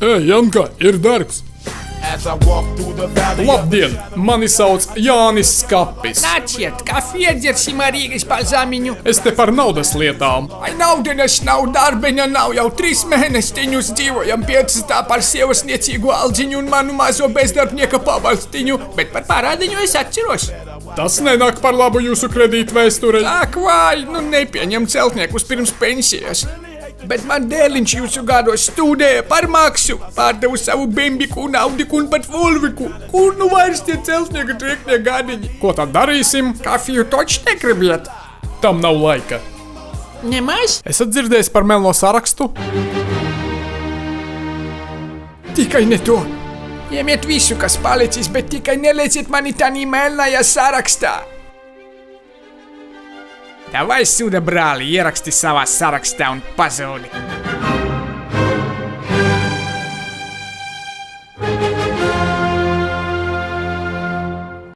Ei, Janka, ir darbs! Labdien! Mani sauc Jānis Skapis. Nāciet, kafiju iedzersim ar Rīgas balzāmiņu. Es te par naudas lietām. Ai, naudenes nav, darbeņa nav, jau 3 mēnestiņus dzīvojam piecastā par sievasniecīgu aldziņu un manu mazo bezdarbnieka pabalstiņu, bet par parādiņu es atceros. Tas nenāk par labu jūsu kredītu vēsturei. Ak, vai, nu nepieņem celtniekus pirms pensijas. Bet man dēliņš jūsu gados studēja par maksu, pārdevu savu bimbiku, naudiku un pat vulviku. Kur nu vairs tie celtnieka trieknie gadiņi? Ko tad darīsim? Kafiju toč negribiet? Tam nav laika. Nemaz? Esat dzirdējis par melno sarakstu? Tikai ne to. Ņemiet visu, kas palicis, bet tikai nelieciet mani tanī melnajā sarakstā. Davai, suda brāli, ieraksti savā sarakstā un pazūdi.